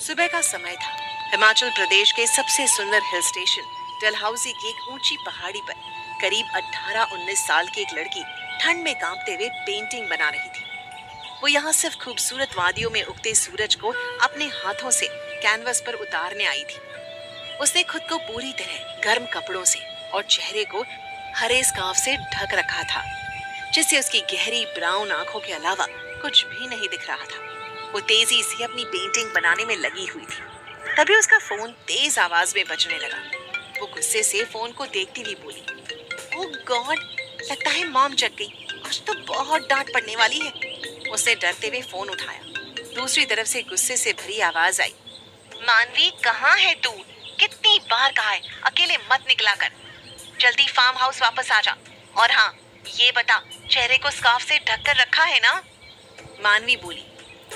सुबह का समय था। हिमाचल प्रदेश के सबसे सुंदर हिल स्टेशन डलहौजी की एक ऊंची पहाड़ी पर करीब 18-19 साल की एक लड़की ठंड में कांपते हुए पेंटिंग बना रही थी। वो यहाँ सिर्फ खूबसूरत वादियों में उगते सूरज को अपने हाथों से कैनवस पर उतारने आई थी। उसने खुद को पूरी तरह गर्म कपड़ों से और चेहरे को हरे स्कार्फ से ढक रखा था, जिससे उसकी गहरी ब्राउन आंखों के अलावा कुछ भी नहीं दिख रहा था। वो तेजी से अपनी पेंटिंग बनाने में लगी हुई थी। तभी उसका फोन तेज आवाज में बजने लगा। वो गुस्से से फोन को देखती हुई बोली, ओह गॉड, लगता है मॉम जग गई। आज तो बहुत डांट पड़ने वाली है। उसने डरते हुए फोन उठाया। दूसरी तरफ से गुस्से से भरी आवाज आई, मानवी कहाँ है तू? कितनी बार कहा है अकेले मत निकला कर। जल्दी फार्म हाउस वापस आ जा। और हाँ, ये बता, चेहरे को स्कार्फ से ढक कर रखा है ना? मानवी बोली,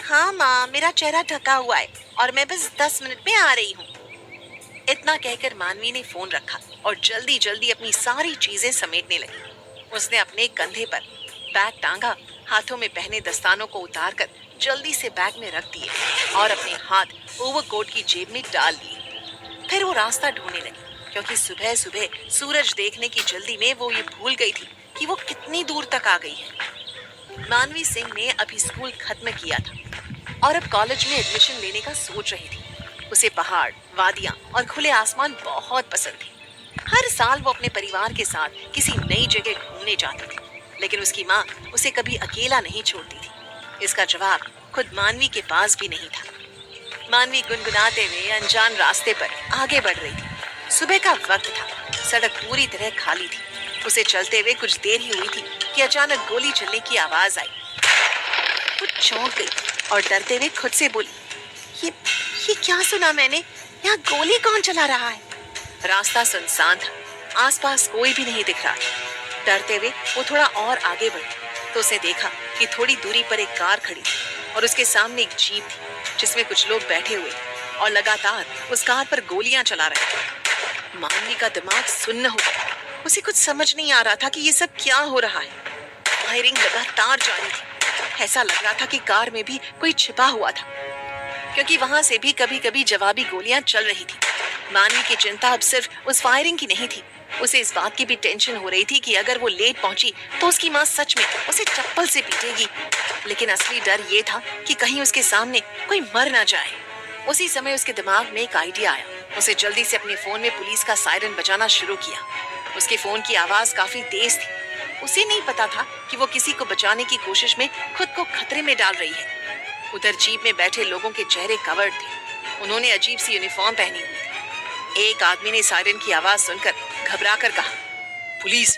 हाँ माँ, मेरा चेहरा ढका हुआ है और मैं बस 10 मिनट में आ रही हूँ। इतना कहकर मानवी ने फोन रखा और जल्दी जल्दी अपनी सारी चीजें समेटने लगी। उसने अपने कंधे पर बैग टांगा, हाथों में पहने दस्तानों को उतारकर जल्दी से बैग में रख दिए और अपने हाथ ओवरकोट की जेब में डाल दिए। फिर वो रास्ता ढूंढने लगी, क्योंकि सुबह सुबह सूरज देखने की जल्दी में वो ये भूल गई थी कि वो कितनी दूर तक आ गई है। मानवी सिंह ने अभी स्कूल खत्म किया था और अब कॉलेज में एडमिशन लेने का सोच रही थी। उसे पहाड़, वादियां और खुले आसमान बहुत पसंद थे। हर साल वो अपने परिवार के साथ किसी नई जगह घूमने जाती थी, लेकिन उसकी माँ उसे कभी अकेला नहीं छोड़ती थी। इसका जवाब खुद मानवी के पास भी नहीं था। मानवी गुनगुनाते हुए अनजान रास्ते पर आगे बढ़ रही थी। सुबह का वक्त था, सड़क पूरी तरह खाली थी। उसे चलते हुए कुछ देर ही हुई थी कि अचानक गोली चलने की आवाज आई। वो चौंक गई और डरते हुए खुद से बोली, ये क्या सुना मैंने? यहाँ गोली कौन चला रहा है? रास्ता सुनसान था, आसपास कोई भी नहीं दिख रहा था। डरते हुए वो थोड़ा और आगे बढ़ी तो उसने देखा कि थोड़ी दूरी पर एक कार खड़ी थी और उसके सामने एक जीप थी जिसमें कुछ लोग बैठे हुए और लगातार उस कार पर गोलियां चला रहे थे। मानवी का दिमाग सुन्न हो गया। उसे कुछ समझ नहीं आ रहा था कि ये सब क्या हो रहा है। फायरिंग लगातार जारी थी। ऐसा लग रहा था कि कार में भी कोई छिपा हुआ था, क्योंकि वहां से भी कभी कभी जवाबी गोलियां चल रही थी। मानवी की चिंता अब सिर्फ उस फायरिंग की नहीं थी। उसे इस बात की भी टेंशन हो रही थी कि अगर वो लेट पहुंची तो उसकी माँ सच में उसे चप्पल से पीटेगी। लेकिन असली डर ये था कि कहीं उसके सामने कोई मर ना जाए। उसी समय उसके दिमाग में एक आइडिया आया। उसे जल्दी से अपने फोन में पुलिस का सायरन बजाना शुरू किया। उसके फोन की आवाज काफी तेज थी। उसे नहीं पता था कि वो किसी को बचाने की कोशिश में खुद को खतरे में डाल रही है। उधर जीप में बैठे लोगों के चेहरे कवर्ड थे। उन्होंने अजीब सी यूनिफॉर्म पहनी हुई थी। एक आदमी ने सायरन की आवाज सुनकर घबराकर कहा, पुलिस?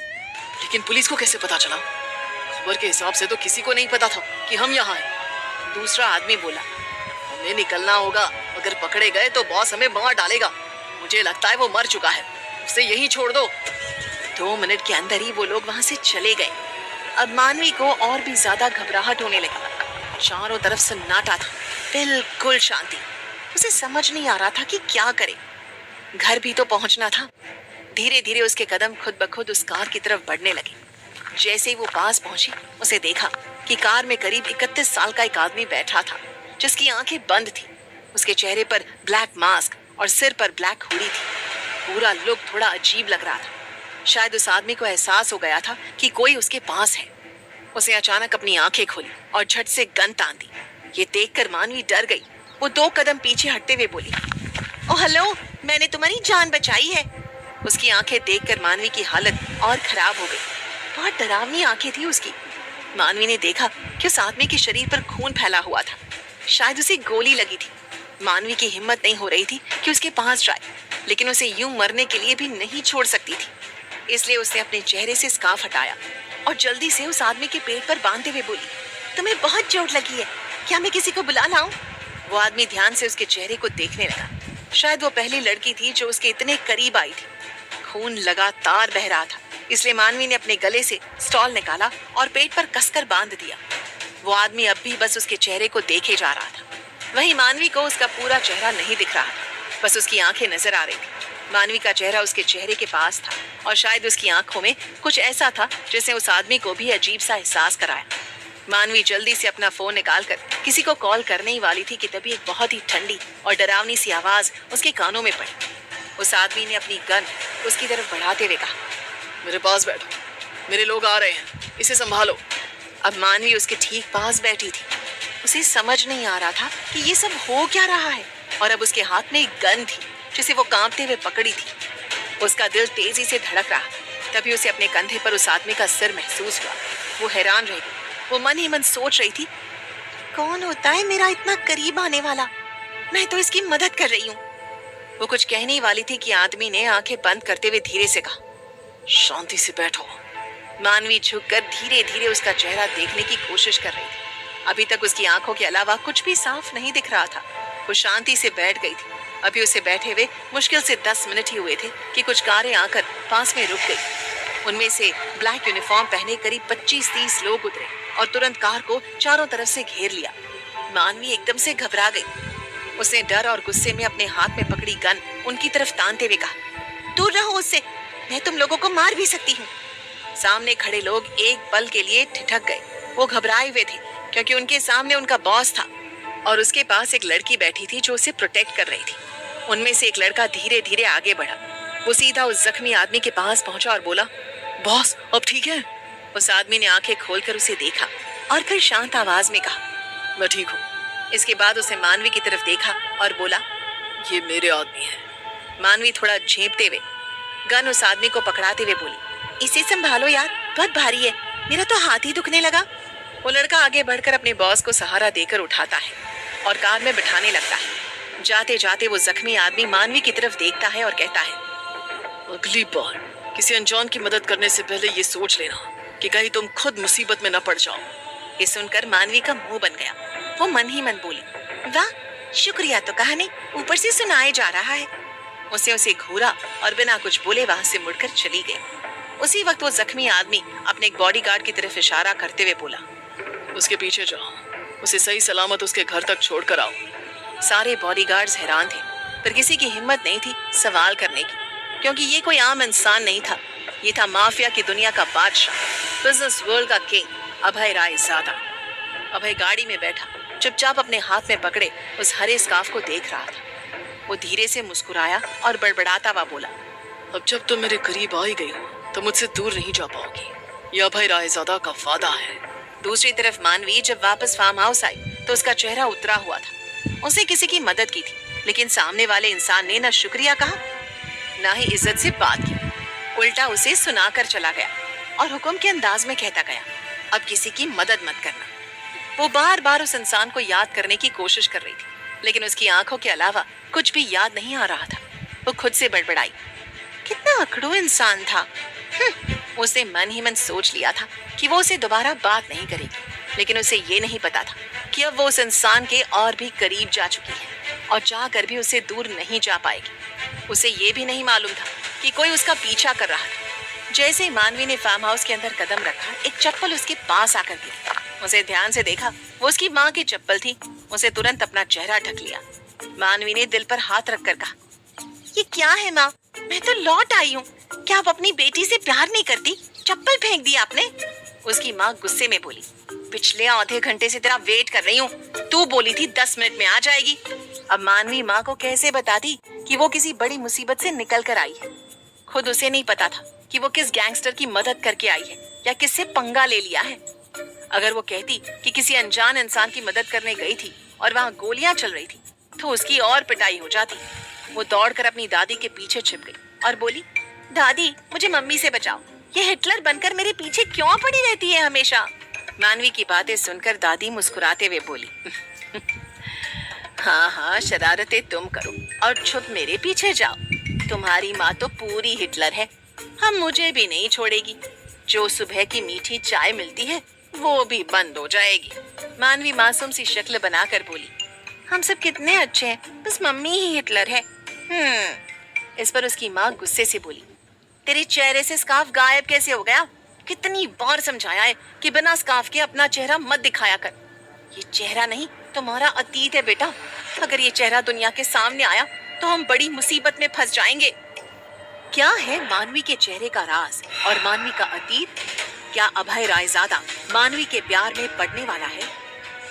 लेकिन पुलिस को कैसे पता चला? खबर के हिसाब से तो किसी को नहीं पता था कि हम यहाँ हैं। दूसरा आदमी बोला, हमें निकलना होगा, अगर पकड़े गए तो बॉस हमें मार डालेगा। मुझे लगता है वो मर चुका है, उसे यहीं छोड़ दो। 2 मिनट के अंदर ही वो लोग वहां से चले गए। अब मानवी को और भी ज्यादा घबराहट होने लगी। चारों तरफ सन्नाटा था, बिल्कुल शांति। उसे समझ नहीं आ रहा था कि क्या करे। घर भी तो पहुंचना था। धीरे धीरे उसके कदम खुद ब खुद उस कार की तरफ बढ़ने लगे। जैसे ही वो पास पहुंची, उसे देखा कि कार में करीब 31 साल का एक आदमी बैठा था, जिसकी आंखें बंद थी। उसके चेहरे पर ब्लैक मास्क और सिर पर ब्लैक हुडी थी। पूरा लुक थोड़ा अजीब लग रहा था। शायद उस आदमी को एहसास हो गया था कि कोई उसके पास है। उसने अचानक अपनी आंखें खोली और झट से गन तान दी। ये देखकर मानवी डर गई। वो 2 कदम पीछे हटते हुए बोली, ओह हेलो, मैंने तुम्हारी जान बचाई है। उसकी आंखें देखकर मानवी की हालत और खराब हो गई। बहुत डरावनी आंखें थी उसकी। मानवी ने देखा कि उस आदमी के शरीर पर खून फैला हुआ था। शायद उसे गोली लगी थी। मानवी की हिम्मत नहीं हो रही थी कि उसके पास जाए, लेकिन उसे यूं मरने के लिए भी नहीं छोड़ सकती थी। इसलिए उसने अपने चेहरे से स्कार्फ हटाया और जल्दी से उस आदमी के पेट पर बांधते हुए बोली, तुम्हें बहुत चोट लगी है, क्या मैं किसी को बुला लाऊं? वो आदमी ध्यान से उसके चेहरे को देखने लगा। शायद वो पहली लड़की थी जो उसके इतने करीब आई थी। खून लगातार बह रहा था, इसलिए मानवी ने अपने गले से स्टॉल निकाला और पेट पर कसकर बांध दिया। वो आदमी अब भी बस उसके चेहरे को देखे जा रहा था। वहीं मानवी को उसका पूरा चेहरा नहीं दिख रहा था, बस उसकी आंखें नजर आ रही थी। मानवी का चेहरा उसके चेहरे के पास था और शायद उसकी आंखों में कुछ ऐसा था जिसने उस आदमी को भी अजीब सा एहसास कराया। मानवी जल्दी से अपना फोन निकालकर किसी को कॉल करने ही वाली थी कि तभी एक बहुत ही ठंडी और डरावनी सी आवाज उसके कानों में पड़ी। उस आदमी ने अपनी गन उसकी तरफ बढ़ाते हुए कहा, मेरे पास बैठो, मेरे लोग आ रहे हैं, इसे संभालो। अब मानवी उसके ठीक पास बैठी थी। उसे समझ नहीं आ रहा था कि ये सब हो क्या रहा है, और अब उसके हाथ में एक गन थी जिसे वो कांपते हुए पकड़ी थी। उसका दिल तेजी से धड़क रहा। तभी उसे अपने कंधे पर उस आदमी का सिर महसूस हुआ। वो हैरान रह गई। वो मन ही मन सोच रही थी, कौन होता है मेरा इतना करीब आने वाला? मैं तो इसकी मदद कर रही हूँ। वो कुछ कहने ही वाली थी कि आदमी ने आंखें बंद करते हुए धीरे से कहा, शांति से बैठो। मानवी झुककर धीरे धीरे उसका चेहरा देखने की कोशिश कर रही थी। अभी तक उसकी आंखों के अलावा कुछ भी साफ नहीं दिख रहा था। वो शांति से बैठ गई थी। अभी उसे बैठे हुए मुश्किल से 10 मिनट ही हुए थे कि कुछ कारें आकर पास में रुक गई। उनमें से ब्लैक यूनिफॉर्म पहने करीब 25-30 लोग उतरे और तुरंत कार को चारों तरफ से घेर लिया। मानवी एकदम से घबरा गई। उसने डर और गुस्से में अपने हाथ में पकड़ी गन उनकी तरफ तानते हुए कहा, दूर रहो उससे, मैं तुम लोगों को मार भी सकती हूँ। सामने खड़े लोग एक पल के लिए ठिठक गए। वो घबराए हुए थे क्योंकि उनके सामने उनका बॉस था और उसके पास एक लड़की बैठी थी जो उसे प्रोटेक्ट कर रही थी। उनमें से एक लड़का धीरे धीरे आगे बढ़ा। वो सीधा उस जख्मी आदमी के पास पहुंचा और बोला, बॉस अब ठीक है? उस आदमी ने आंखें खोलकर उसे देखा और फिर शांत आवाज में कहा, मैं ठीक हूँ। इसके बाद उसे मानवी की तरफ देखा और बोला, ये मेरे आदमी है। मानवी थोड़ा झेंपते हुए गन उस आदमी को पकड़ाते हुए बोली, इसे संभालो यार, बहुत भारी है, मेरा तो हाथ ही दुखने लगा। वो लड़का आगे बढ़कर अपने बॉस को सहारा देकर उठाता है और कार में बिठाने लगता है। जाते जाते वो जख्मी आदमी मानवी की तरफ देखता है और कहता है, अगली बार किसी अनजान की मदद करने से पहले ये सोच लेना कि कहीं तुम खुद मुसीबत में न पड़ जाओ। ये सुनकर मानवी का मुंह बन गया। वो मन ही मन बोली, वाह, शुक्रिया तो कहा नहीं, ऊपर से सुनाए जा रहा है। उसे घूरा और बिना कुछ बोले वहां से मुड़कर चली गई। उसी वक्त वो जख्मी आदमी अपने एक बॉडीगार्ड की तरफ इशारा करते हुए बोला, उसके पीछे जाओ, उसे सही सलामत उसके घर तक छोड़ कर आओ। सारे बॉडीगार्ड्स हैरान थे, पर किसी की हिम्मत नहीं थी सवाल करने की, क्योंकि ये कोई आम इंसान नहीं था। ये था माफिया की दुनिया का बादशाह, बिजनेस वर्ल्ड का किंग, अभय राय ज़ादा। अभय गाड़ी में बैठा चुपचाप अपने हाथ में पकड़े उस हरे स्कार्फ को देख रहा था। वो धीरे से मुस्कुराया और बड़बड़ाता हुआ बोला, अब जब तुम मेरे करीब आ ही गई हो तो मुझसे दूर नहीं जा पाओगी। यह अभय रायज़ादा का वादा है। दूसरी तरफ मानवी जब वापस फार्म हाउस आई तो उसका चेहरा उतरा हुआ था। उसने किसी की मदद की थी, लेकिन सामने वाले इंसान ने न शुक्रिया कहा न ही इज्जत से बात की। उल्टा उसे सुनाकर चला गया और हुक्म के अंदाज में कहता गया, अब किसी की मदद मत करना। वो बार बार उस इंसान को याद करने की कोशिश कर रही थी, लेकिन उसकी आंखों के अलावा कुछ भी याद नहीं आ रहा था। वो खुद से बड़बड़ाई, कितना अकड़ू इंसान था। उसने मन ही मन सोच लिया था कि वो उसे दोबारा बात नहीं करेगी, लेकिन उसे ये नहीं पता था कि अब वो उस इंसान के और भी करीब जा चुकी है और जाकर भी उसे दूर नहीं जा पाएगी। उसे ये भी नहीं मालूम था कि कोई उसका पीछा कर रहा था। जैसे ही मानवी ने फार्म हाउस के अंदर कदम रखा, एक चप्पल उसके पास आकर गिरी। उसे ध्यान से देखा, वो उसकी माँ की चप्पल थी। उसे तुरंत अपना चेहरा ढक लिया। मानवी ने दिल पर हाथ रखकर कहा, ये क्या है माँ, मैं तो लौट आई हूँ, क्या आप अपनी बेटी से प्यार नहीं करती? चप्पल फेंक दी आपने। उसकी माँ गुस्से में बोली, पिछले आधे घंटे से तेरा वेट कर रही हूँ, तू बोली थी 10 मिनट में आ जाएगी। अब मानवी माँ को कैसे बताती कि वो किसी बड़ी मुसीबत से निकल कर आई है। खुद उसे नहीं पता था कि वो किस गैंगस्टर की मदद करके आई है या किससे पंगा ले लिया है। अगर वो कहती कि किसी अनजान इंसान की मदद करने गई थी और वहाँ गोलियां चल रही थी, तो उसकी और पिटाई हो जाती। वो दौड़कर अपनी दादी के पीछे छिप गई और बोली, दादी मुझे मम्मी से बचाओ, ये हिटलर बनकर मेरे पीछे क्यों पड़ी रहती है हमेशा। मानवी की बातें सुनकर दादी मुस्कुराते हुए बोली, हाँ हाँ, शरारतें तुम करो और छुप मेरे पीछे जाओ। तुम्हारी माँ तो पूरी हिटलर है, हम मुझे भी नहीं छोड़ेगी। जो सुबह की मीठी चाय मिलती है वो भी बंद हो जाएगी। मानवी मासूम सी शक्ल बनाकर बोली, हम सब कितने अच्छे हैं, बस मम्मी ही हिटलर है। इस पर उसकी माँ गुस्से से बोली, तेरे चेहरे से स्कार्फ गायब कैसे हो गया? कितनी बार समझाया है कि बिना स्कार्फ के अपना चेहरा मत दिखाया कर। ये चेहरा नहीं, तुम्हारा अतीत है बेटा। अगर ये चेहरा दुनिया के सामने आया तो हम बड़ी मुसीबत में फंस जाएंगे। क्या है मानवी के चेहरे का राज और मानवी का अतीत? क्या अभय रायजादा मानवी के प्यार में पड़ने वाला है?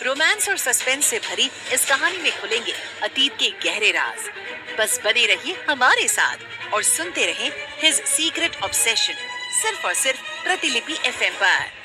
रोमांस और सस्पेंस से भरी इस कहानी में खुलेंगे अतीत के गहरे राज। बस बने रहिए हमारे साथ और सुनते रहें हिज सीक्रेट ऑब्सेशन, सिर्फ और सिर्फ प्रतिलिपि FM पर।